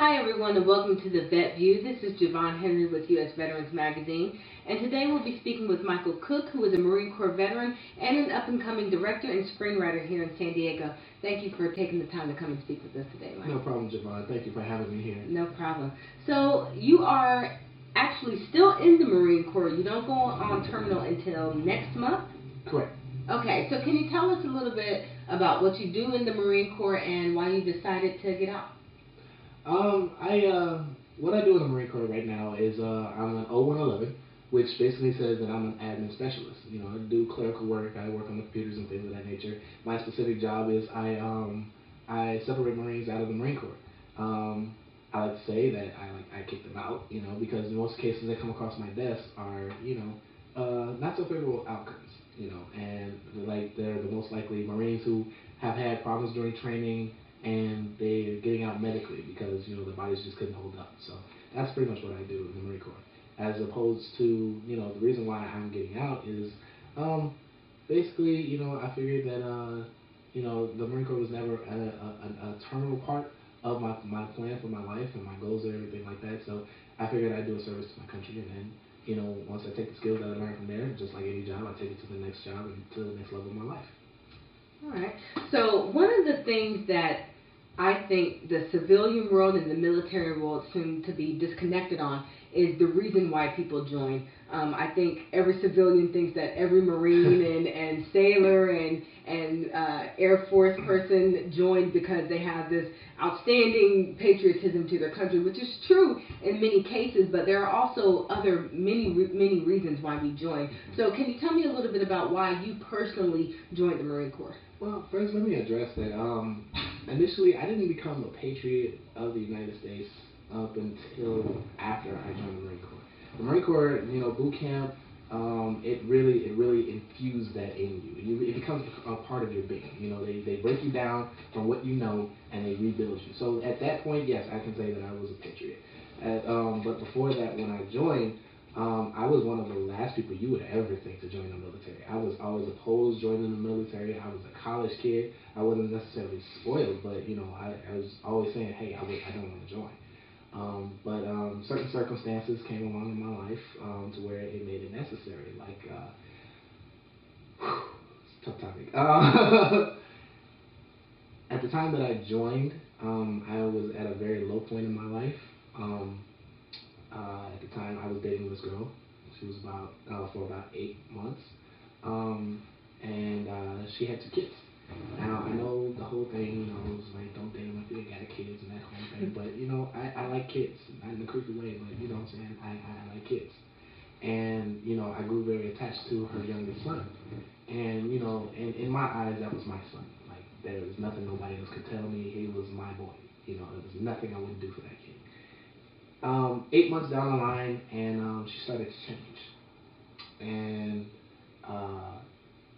Hi everyone and welcome to the Vet View. This is Javon Henry with U.S. Veterans Magazine, and today we'll be speaking with Michael Cook, who is a Marine Corps veteran and an up-and-coming director and screenwriter here in San Diego. Thank you for taking the time to come and speak with us today, Mike. No problem, Javon. Thank you for having me here. No problem. So you are actually still in the Marine Corps. You don't go on terminal until next month? Correct. Okay, so can you tell us a little bit about what you do in the Marine Corps and why you decided to get out? What I do in the Marine Corps right now is I'm an 0111, which basically says that I'm an admin specialist. You know, I do clerical work. I work on the computers and things of that nature. My specific job is I separate Marines out of the Marine Corps. I like to say that I kick them out, you know, because in most cases that come across my desk are, not so favorable outcomes, you know, and they're the most likely Marines who have had problems during training and they're getting out medically because, you know, their bodies just couldn't hold up. So that's pretty much what I do in the Marine Corps. As opposed to, you know, the reason why I'm getting out is basically, you know, I figured that, the Marine Corps was never a terminal part of my plan for my life and my goals and everything like that. So I figured I'd do a service to my country, and then, you know, once I take the skills that I learned from there, just like any job, I take it to the next job and to the next level of my life. All right. So one of the things that I think the civilian world and the military world seem to be disconnected on is the reason why people join. I think every civilian thinks that every Marine and sailor and Air Force person joined because they have this outstanding patriotism to their country, which is true in many cases, but there are also many reasons why we join. So can you tell me a little bit about why you personally joined the Marine Corps? Well, first let me address that. Initially, I didn't become a patriot of the United States up until after I joined the Marine Corps. The Marine Corps, you know, boot camp, it really infused that in you. It becomes a part of your being. You know, they break you down from what you know and they rebuild you. So at that point, yes, I can say that I was a patriot. But before that, when I joined, I was one of the last people you would ever think to join the military. I was always opposed joining the military. I was a college kid. I wasn't necessarily spoiled, but, you know, I was always saying, hey, I don't want to join. But certain circumstances came along in my life to where it made it necessary. Like, it's a tough topic. At the time that I joined, I was at a very low point in my life. At the time, I was dating this girl. She was for about 8 months, and she had 2 kids. Now, I know the whole thing, you know, was like, don't date them if they got kids and that whole thing, but, you know, I like kids, not in a creepy way, but, you know what I'm saying, I like kids. And, you know, I grew very attached to her youngest son. And, you know, in my eyes, that was my son. Like, there was nothing nobody else could tell me. He was my boy. You know, there was nothing I wouldn't do for that kid. 8 months down the line, and she started to change. And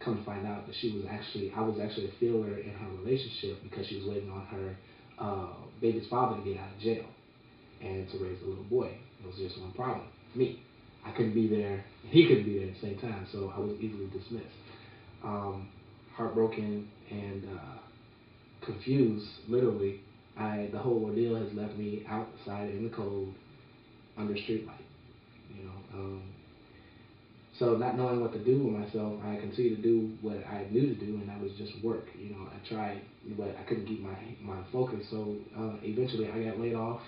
come to find out that I was actually a filler in her relationship because she was waiting on her baby's father to get out of jail and to raise a little boy. There was just one problem: me. I couldn't be there, and he couldn't be there at the same time, so I was easily dismissed. Heartbroken and confused, literally. The whole ordeal has left me outside in the cold under street light. You know, so not knowing what to do with myself, I continued to do what I knew to do, and that was just work. You know, I tried, but I couldn't keep my focus. So eventually, I got laid off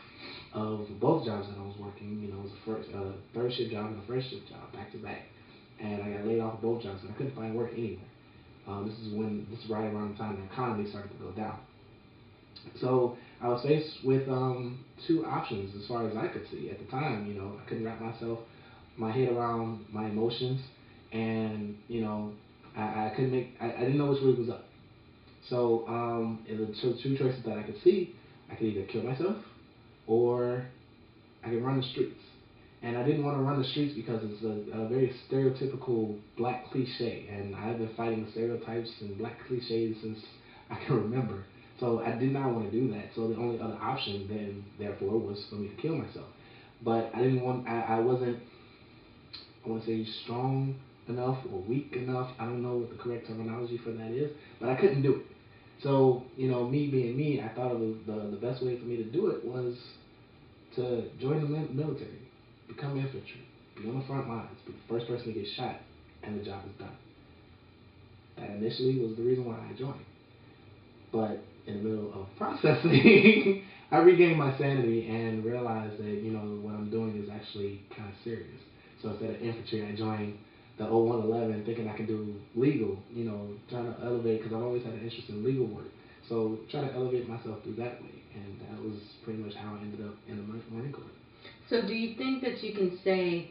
of both jobs that I was working. You know, it was a third shift job and a first shift job back to back, and I got laid off of both jobs, and I couldn't find work anywhere. This is right around the time the economy started to go down. So I was faced with 2 options as far as I could see at the time. You know, I couldn't wrap my head around my emotions, and, you know, I couldn't I didn't know which way was up. So the 2 choices that I could see, I could either kill myself or I could run the streets. And I didn't want to run the streets because it's a very stereotypical black cliche, and I've been fighting stereotypes and black cliches since I can remember. So I did not want to do that. So the only other option then, therefore, was for me to kill myself. But I wasn't, I want to say, strong enough or weak enough. I don't know what the correct terminology for that is, but I couldn't do it. So, you know, me being me, I thought of the best way for me to do it was to join the military, become infantry, be on the front lines, be the first person to get shot, and the job is done. That initially was the reason why I joined. But in the middle of processing, I regained my sanity and realized that, what I'm doing is actually kind of serious. So instead of infantry, I joined the 0111 thinking I could do legal, trying to elevate, because I've always had an interest in legal work. So try to elevate myself through that way. And that was pretty much how I ended up in the Marine Corps. So, do you think that you can say,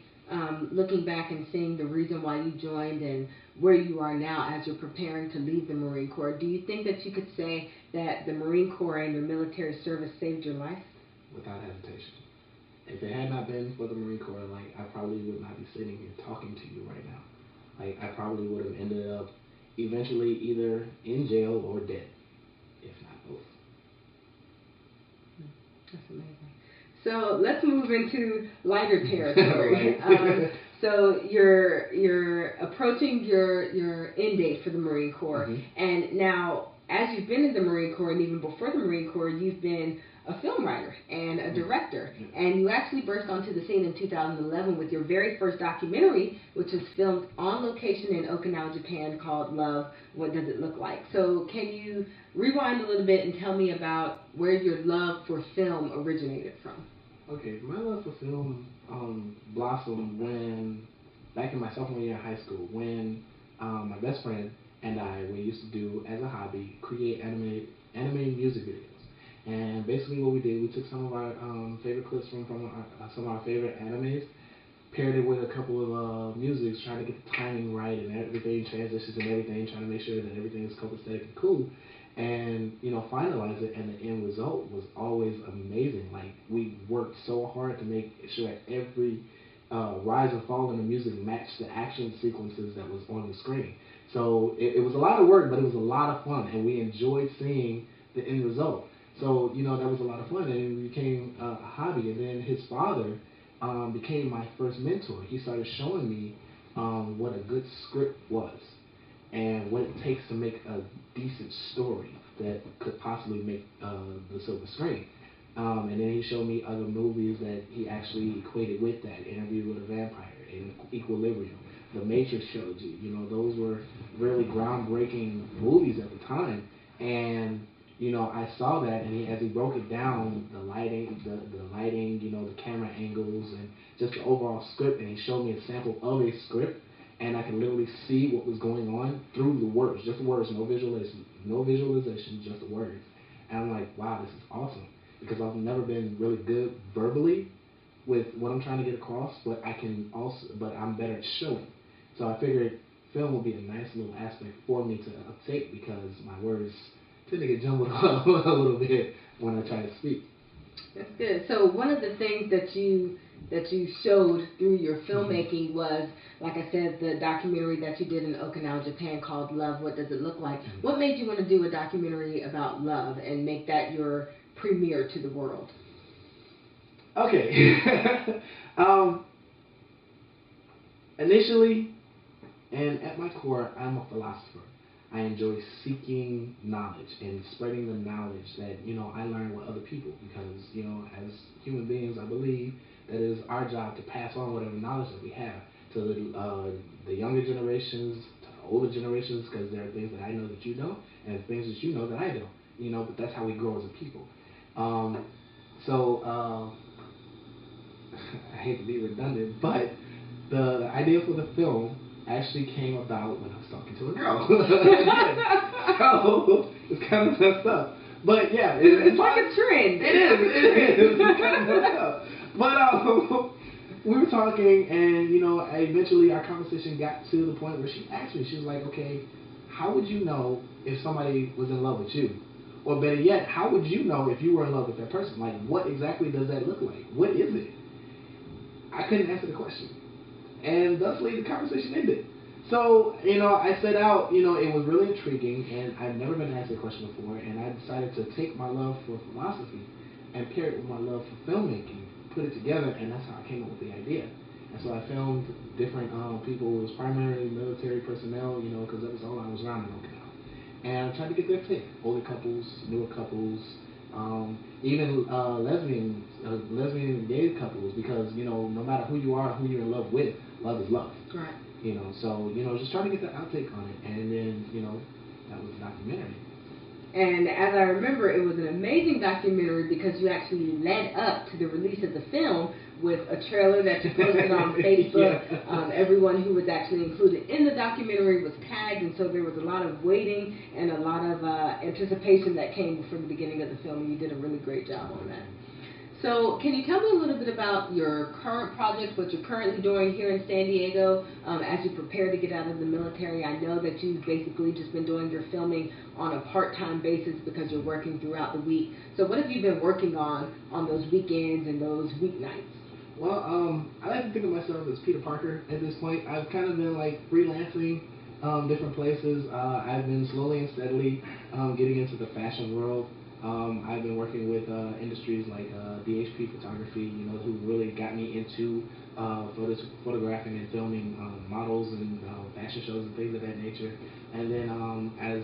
looking back and seeing the reason why you joined and where you are now as you're preparing to leave the Marine Corps, do you think that you could say that the Marine Corps and your military service saved your life? Without hesitation. If it had not been for the Marine Corps, I probably would not be sitting here talking to you right now. I probably would have ended up eventually either in jail or dead, if not both. That's amazing. So let's move into lighter territory. So you're approaching your end date for the Marine Corps, and now as you've been in the Marine Corps and even before the Marine Corps, you've been a film writer and a director, and you actually burst onto the scene in 2011 with your very first documentary, which was filmed on location in Okinawa, Japan, called Love, What Does It Look Like? So can you rewind a little bit and tell me about where your love for film originated from? Okay, my love for film blossomed when, back in my sophomore year in high school, when my best friend and I, we used to do as a hobby, create animated music videos. And basically what we did, we took some of our favorite clips from some of our favorite animes, paired it with a couple of musics, trying to get the timing right and everything, transitions and everything, trying to make sure that everything is copacetic and cool, and finalize it. And the end result was always amazing. Like, we worked so hard to make sure every rise and fall in the music matched the action sequences that was on the screen. So it was a lot of work, but it was a lot of fun, and we enjoyed seeing the end result. So, that was a lot of fun, and it became a hobby. And then his father became my first mentor. He started showing me what a good script was and what it takes to make a decent story that could possibly make the silver screen. And then he showed me other movies that he actually equated with that. Interview with a Vampire, and Equilibrium, the Matrix trilogy. Those were really groundbreaking movies at the time. And I saw that, and as he broke it down, the lighting, the camera angles, and just the overall script, and he showed me a sample of a script, and I could literally see what was going on through the words, just the words, no visualization, just the words. And I'm like, wow, this is awesome, because I've never been really good verbally with what I'm trying to get across, but I'm better at showing. So I figured film would be a nice little aspect for me to uptake, because my words tend to get jumbled up a little bit when I try to speak. That's good. So one of the things that you showed through your filmmaking was, like I said, the documentary that you did in Okinawa, Japan, called Love, What Does It Look Like? What made you want to do a documentary about love and make that your premiere to the world? Okay. Initially, and at my core, I'm a philosopher. I enjoy seeking knowledge and spreading the knowledge that, I learn with other people, because, as human beings, I believe that it is our job to pass on whatever knowledge that we have to the younger generations, to the older generations, because there are things that I know that you don't, and things that you know that I don't, but that's how we grow as a people. So, I hate to be redundant, but the idea for the film actually came about when I was talking to a girl. So it's kind of messed up. But yeah, it's like a trend. It is. It's kind of messed up. But we were talking, and eventually our conversation got to the point where she asked me. She was like, "Okay, how would you know if somebody was in love with you? Or better yet, how would you know if you were in love with that person? Like, what exactly does that look like? What is it?" I couldn't answer the question, and thusly the conversation ended. So, I set out, it was really intriguing, and I've never been asked a question before, and I decided to take my love for philosophy and pair it with my love for filmmaking, put it together, and that's how I came up with the idea. And so I filmed different people. It was primarily military personnel, because that was all I was around in Okinawa. And I tried to get their take. Older couples, newer couples, Even lesbian and gay couples, because no matter who you are, who you're in love with, love is love. Right. So just trying to get the outtake on it, and then that was a documentary. And as I remember, it was an amazing documentary because you actually led up to the release of the film with a trailer that you posted on Facebook. Yeah. Everyone who was actually included in the documentary was tagged, and so there was a lot of waiting and a lot of anticipation that came before the beginning of the film, and you did a really great job on that. So, can you tell me a little bit about your current projects, what you're currently doing here in San Diego as you prepare to get out of the military? I know that you've basically just been doing your filming on a part-time basis because you're working throughout the week. So, what have you been working on those weekends and those weeknights? Well, I like to think of myself as Peter Parker at this point. I've kind of been like freelancing different places. I've been slowly and steadily getting into the fashion world. I've been working with industries like DHP photography, who really got me into photographing and filming models and fashion shows and things of that nature. And then as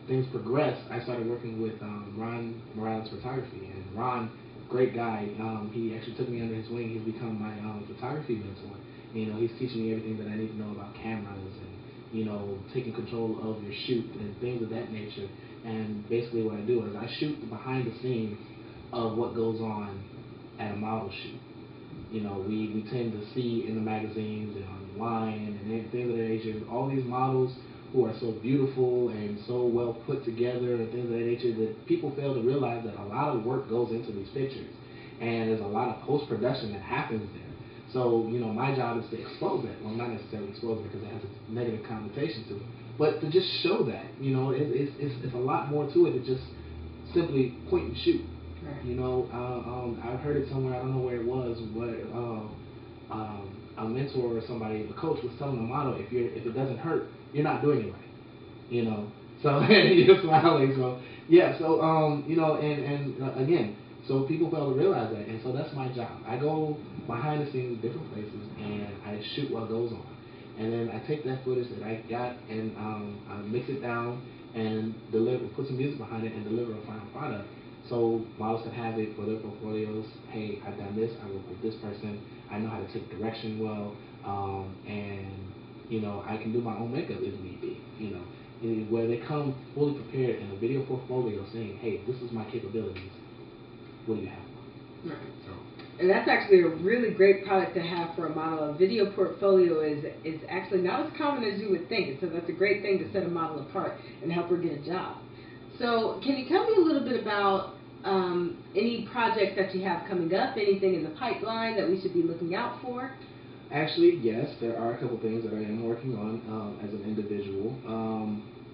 things progressed, I started working with Ron Morales Photography. And Ron, great guy, he actually took me under his wing. He's become my photography mentor. He's teaching me everything that I need to know about cameras and taking control of your shoot and things of that nature. And basically what I do is I shoot the behind the scenes of what goes on at a model shoot. We tend to see in the magazines and online and things of that nature, all these models who are so beautiful and so well put together and things of that nature, that people fail to realize that a lot of work goes into these pictures. And there's a lot of post-production that happens there. So, my job is to expose that. Well, not necessarily expose it because it has a negative connotation to it, but to just show that, it's a lot more to it than just simply point and shoot. Right. I've heard it somewhere, I don't know where it was, but a mentor or somebody, a coach was telling the model, if it doesn't hurt, you're not doing it right. So you're smiling. So yeah. So and again, so people fail to realize that, and so that's my job. I go behind the scenes, different places, and I shoot what goes on, and then I take that footage that I got and I mix it down and put some music behind it, and deliver a final product. So models can have it for their portfolios. Hey, I've done this. I work with this person. I know how to take direction well, and I can do my own makeup if need be. Where they come fully prepared in a video portfolio, saying, "Hey, this is my capabilities. What do you have?" Right. So. And that's actually a really great product to have for a model. A video portfolio is actually not as common as you would think, and so that's a great thing to set a model apart and help her get a job. So, can you tell me a little bit about any projects that you have coming up, anything in the pipeline that we should be looking out for? Actually, yes, there are a couple things that I am working on as an individual.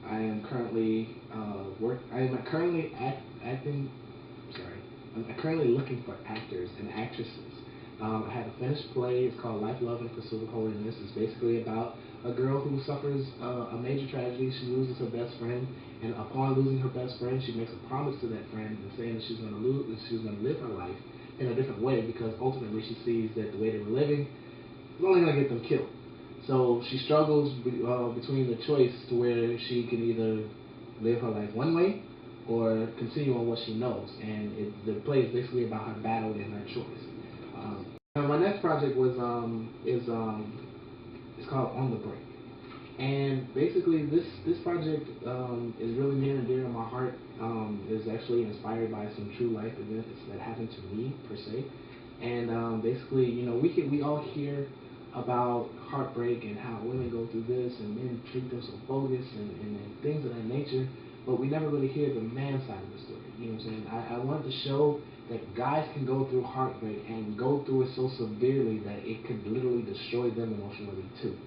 I am currently acting. Sorry, I'm currently looking for actors and actresses. I have a finished play. It's called Life, Love, and Pursuit of Holiness. It's basically about a girl who suffers a major tragedy. She loses her best friend, and upon losing her best friend, she makes a promise to that friend and saying that she's going to live her life in a different way, because ultimately she sees that the way they were living is only going to get them killed. So she struggles between the choice to where she can either live her life one way or continue on what she knows. And the play is basically about her battle and her choice. My next project is called On the Brink. And basically, this project is really near and dear to my heart. Is actually inspired by some true life events that happened to me per se. And basically, we all hear about heartbreak and how women go through this and men treat them so bogus and things of that nature, but we never really hear the man side of the story. You know what I'm saying? I wanted to show that guys can go through heartbreak and go through it so severely that it could literally destroy them emotionally too.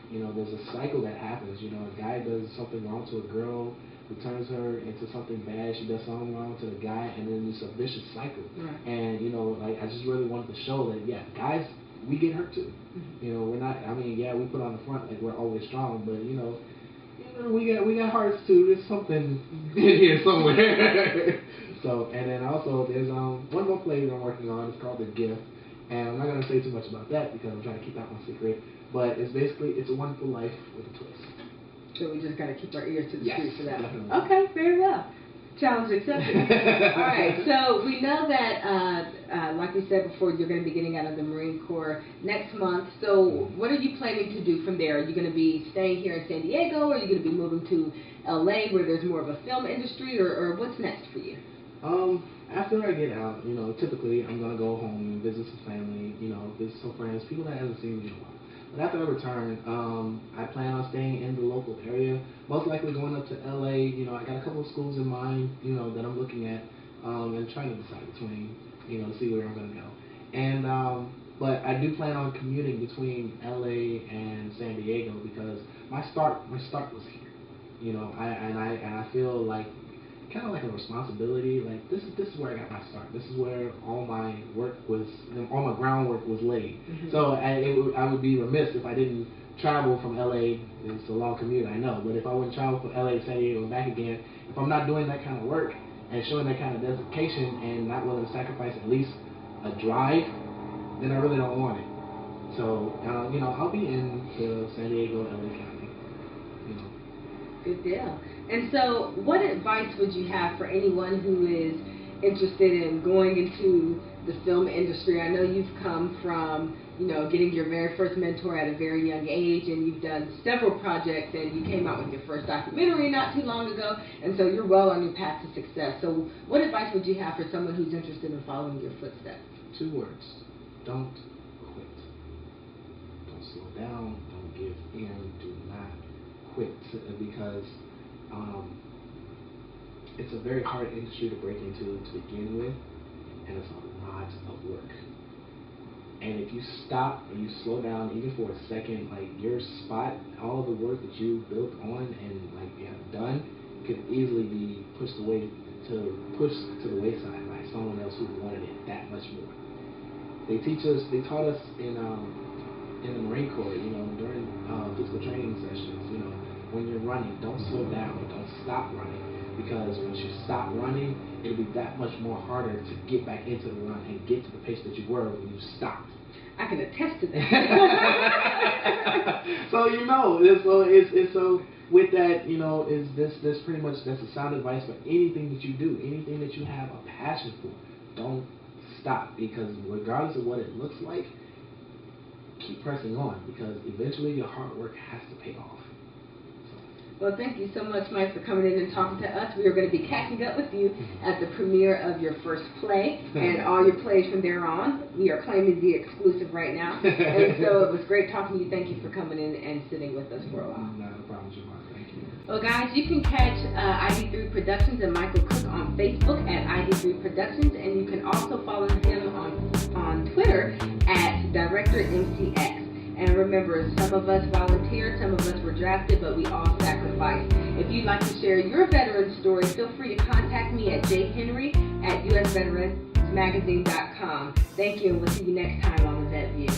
There's a cycle that happens. A guy does something wrong to a girl, who turns her into something bad. She does something wrong to the guy, and then it's a vicious cycle. Right. And I just really wanted to show that guys, we get hurt too. Mm-hmm. We're not. I mean, we put on the front like we're always strong, but we got hearts too. There's something in here somewhere. So, and then also there's one more play that I'm working on. It's called The Gift. And I'm not going to say too much about that because I'm trying to keep that one secret. But it's basically, It's a Wonderful Life with a twist. So we just got to keep our ears to the street for that. Definitely. Okay, very well. Challenge accepted. All right, so we know that, like we said before, you're going to be getting out of the Marine Corps next month. So what are you planning to do from there? Are you going to be staying here in San Diego, or are you going to be moving to LA where there's more of a film industry, or what's next for you? After I get out, typically I'm going to go home and visit some family, visit some friends, people that I haven't seen in a while. But after I return, I plan on staying in the local area, most likely going up to LA. I got a couple of schools in mind, that I'm looking at, and trying to decide between, to see where I'm going to go. And, but I do plan on commuting between LA and San Diego because my start was here. I feel like kind of like a responsibility. Like this is where I got my start. This is where all my groundwork was laid. Mm-hmm. So I would be remiss if I didn't travel from LA. It's a long commute, I know, but if I wouldn't travel from LA to San Diego and back again, if I'm not doing that kind of work and showing that kind of dedication and not willing to sacrifice at least a drive, then I really don't want it. So I'll be in the San Diego, LA County. Good deal. And so, what advice would you have for anyone who is interested in going into the film industry? I know you've come from, getting your very first mentor at a very young age, and you've done several projects, and you came out with your first documentary not too long ago, and so you're well on your path to success. So, what advice would you have for someone who's interested in following your footsteps? 2 words: don't quit. Don't slow down. Don't give in. Do not quit, because it's a very hard industry to break into to begin with, and it's a lot of work. And if you stop and you slow down even for a second, like your spot, all of the work that you built on and have done could easily be pushed to the wayside by someone else who wanted it that much more. They taught us in the Marine Corps, during physical training sessions, when you're running, don't slow down, don't stop running, because once you stop running, it'll be that much more harder to get back into the run and get to the pace that you were when you stopped. I can attest to that. So with that, is this pretty much, that's a sound advice for anything that you do, anything that you have a passion for. Don't stop, because regardless of what it looks like, keep pressing on, because eventually your hard work has to pay off. Well, thank you so much, Mike, for coming in and talking to us. We are going to be catching up with you at the premiere of your first play and all your plays from there on. We are claiming the exclusive right now. And so it was great talking to you. Thank you for coming in and sitting with us for a while. Not a problem, Jamar. Thank you. Well, guys, you can catch ID3 Productions and Michael Cook on Facebook at ID3 Productions, and you can also follow him on Twitter at DirectorMCX. And remember, some of us volunteered, some of us were drafted, but we all sacrificed. If you'd like to share your veteran story, feel free to contact me at jhenry@usveteransmagazine.com. Thank you, and we'll see you next time on The Vet View.